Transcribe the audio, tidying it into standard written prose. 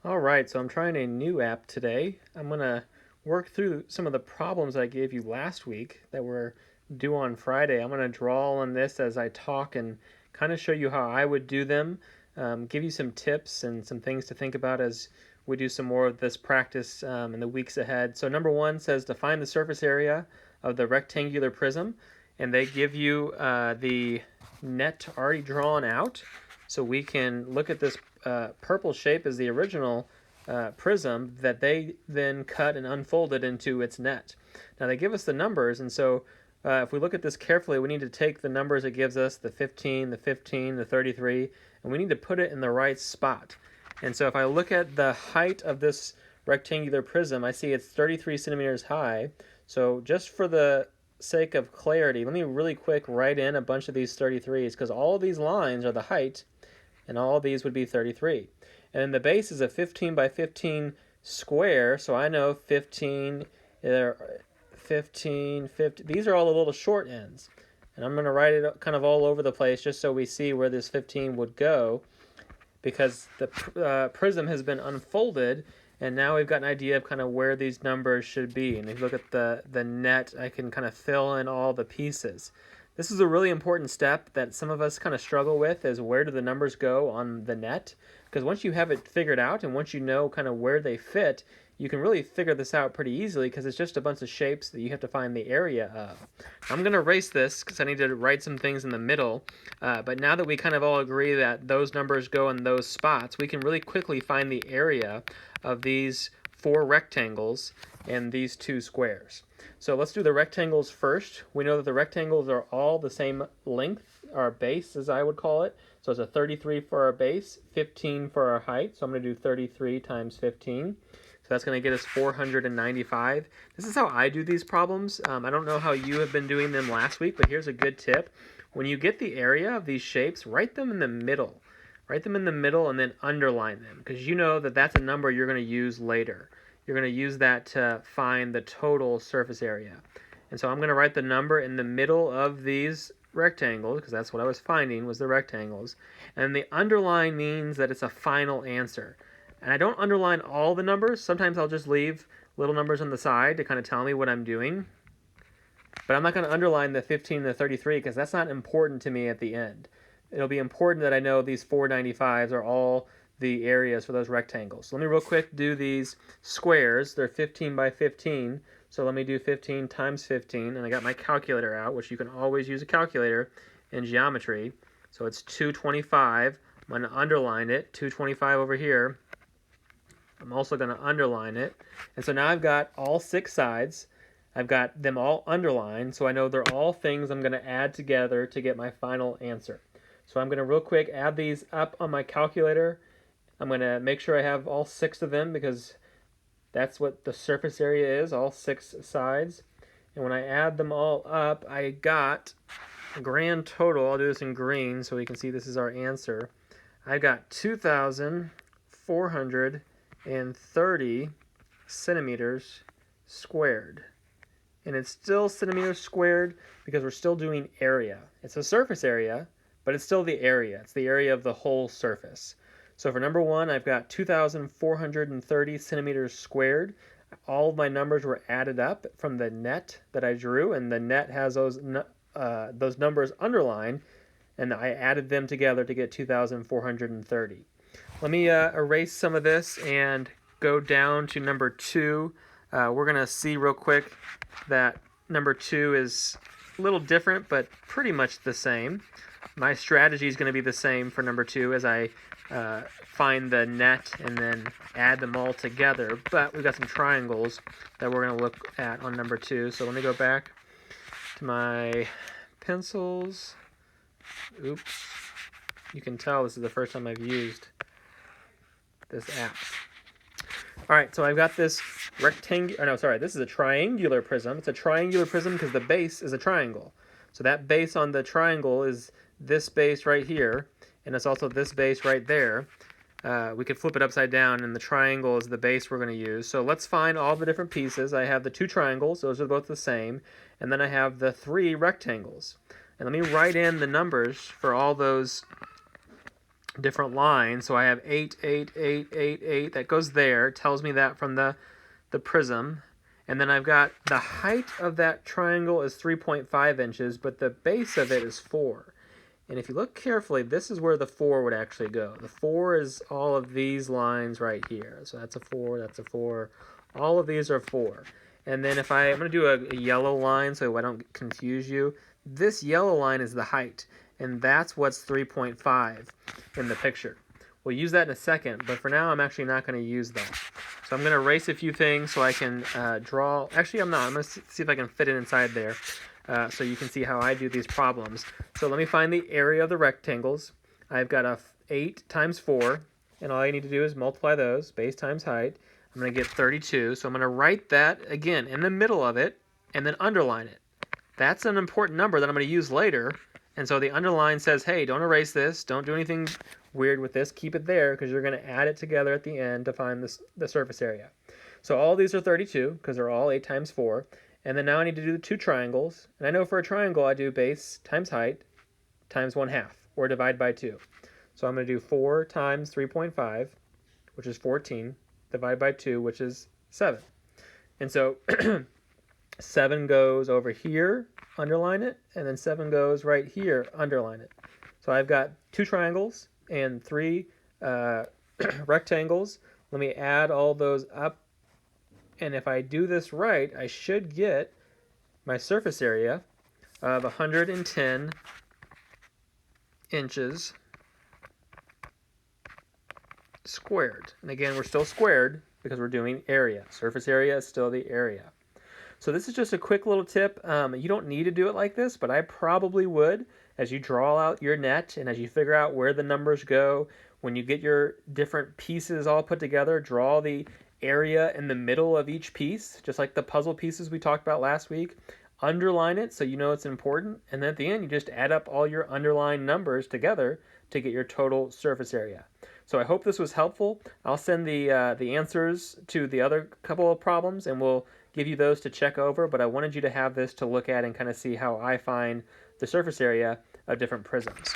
All right, so I'm trying a new app today. I'm going to work through some of the problems I gave you last week that were due on Friday. I'm going to draw on this as I talk and kind of show you how I would do them, give you some tips and some things to think about as we do some more of this practice in the weeks ahead. So, number one says to find the surface area of the rectangular prism, and they give you the net already drawn out. So we can look at this purple shape as the original prism that they then cut and unfolded into its net. Now they give us the numbers, and so if we look at this carefully, we need to take the numbers it gives us, the 15, the 15, the 33, and we need to put it in the right spot. And so if I look at the height of this rectangular prism, I see it's 33 centimeters high. So just for the sake of clarity, let me really quick write in a bunch of these 33s because all of these lines are the height and all of these would be 33. And then the base is a 15 by 15 square, so I know 15, 15, 50. These are all the little short ends. And I'm going to write it kind of all over the place just so we see where this 15 would go because the prism has been unfolded and now we've got an idea of kind of where these numbers should be. And if you look at the net, I can kind of fill in all the pieces. This is a really important step that some of us kind of struggle with is where do the numbers go on the net? Because once you have it figured out and once you know kind of where they fit, you can really figure this out pretty easily because it's just a bunch of shapes that you have to find the area of. I'm going to erase this because I need to write some things in the middle. But now that we kind of all agree that those numbers go in those spots, we can really quickly find the area of these four rectangles and these two squares. So let's do the rectangles first. We know that the rectangles are all the same length, our base as I would call it. So it's a 33 for our base, 15 for our height. So I'm going to do 33 times 15. So that's going to get us 495. This is how I do these problems. I don't know how you have been doing them last week, but here's a good tip. When you get the area of these shapes, write them in the middle. Write them in the middle and then underline them because you know that that's a number you're going to use later. You're going to use that to find the total surface area. And so I'm going to write the number in the middle of these rectangles because that's what I was finding was the rectangles. And the underline means that it's a final answer. And I don't underline all the numbers. Sometimes I'll just leave little numbers on the side to kind of tell me what I'm doing. But I'm not going to underline the 15 and the 33 because that's not important to me at the end. It'll be important that I know these 495s are all the areas for those rectangles. So let me real quick do these squares. They're 15 by 15. So let me do 15 times 15. And I got my calculator out, which you can always use a calculator in geometry. So it's 225. I'm going to underline it. 225 over here. I'm also going to underline it. And so now I've got all six sides. I've got them all underlined, so I know they're all things I'm going to add together to get my final answer. So I'm going to real quick add these up on my calculator. I'm going to make sure I have all six of them because that's what the surface area is, all six sides. And when I add them all up, I got a grand total. I'll do this in green so we can see this is our answer. I got 2,430 centimeters squared. And it's still centimeters squared because we're still doing area. It's a surface area, but it's still the area. It's the area of the whole surface. So for number one, I've got 2,430 centimeters squared. All of my numbers were added up from the net that I drew, and the net has those numbers underlined, and I added them together to get 2,430. Let me erase some of this and go down to number two. We're going to see real quick that number two is a little different, but pretty much the same. My strategy is going to be the same for number two as I find the net and then add them all together. But we've got some triangles that we're going to look at on number two. So let me go back to my pencils. Oops. You can tell this is the first time I've used this app. All right, so I've got this this is a triangular prism. It's a triangular prism because the base is a triangle. So that base on the triangle is this base right here, and it's also this base right there. We could flip it upside down, and the triangle is the base we're going to use. So let's find all the different pieces. I have the two triangles. Those are both the same. And then I have the three rectangles. And let me write in the numbers for all those different lines. So I have 8, 8, 8, 8, 8. That goes there. It tells me that from the prism. And then I've got the height of that triangle is 3.5 inches, but the base of it is 4. And if you look carefully, this is where the 4 would actually go. The 4 is all of these lines right here. So that's a 4, that's a 4. All of these are 4. And then if I'm going to do a yellow line so I don't confuse you, this yellow line is the height. And that's what's 3.5 in the picture. We'll use that in a second, but for now I'm actually not going to use that. So I'm going to erase a few things so I can draw. Actually, I'm not. I'm going to see if I can fit it inside there so you can see how I do these problems. So let me find the area of the rectangles. I've got a 8 times 4, and all I need to do is multiply those, base times height. I'm going to get 32, so I'm going to write that again in the middle of it and then underline it. That's an important number that I'm going to use later. And so the underline says, hey, don't erase this. Don't do anything weird with this. Keep it there because you're going to add it together at the end to find the surface area. So all these are 32 because they're all 8 times 4. And then now I need to do the 2 triangles. And I know for a triangle I do base times height times 1/2 or divide by 2. So I'm going to do 4 times 3.5, which is 14, divide by 2, which is 7. And so 7 goes over here, underline it, and then 7 goes right here, underline it. So I've got 2 triangles and 3 rectangles. Let me add all those up. And if I do this right, I should get my surface area of 110 inches squared. And again, we're still squared because we're doing area. Surface area is still the area. So this is just a quick little tip. You don't need to do it like this, but I probably would as you draw out your net and as you figure out where the numbers go. When you get your different pieces all put together, draw the area in the middle of each piece, just like the puzzle pieces we talked about last week. Underline it so you know it's important, and then at the end you just add up all your underlined numbers together to get your total surface area. So I hope this was helpful. I'll send the answers to the other couple of problems, and we'll give you those to check over, but I wanted you to have this to look at and kind of see how I find the surface area of different prisms.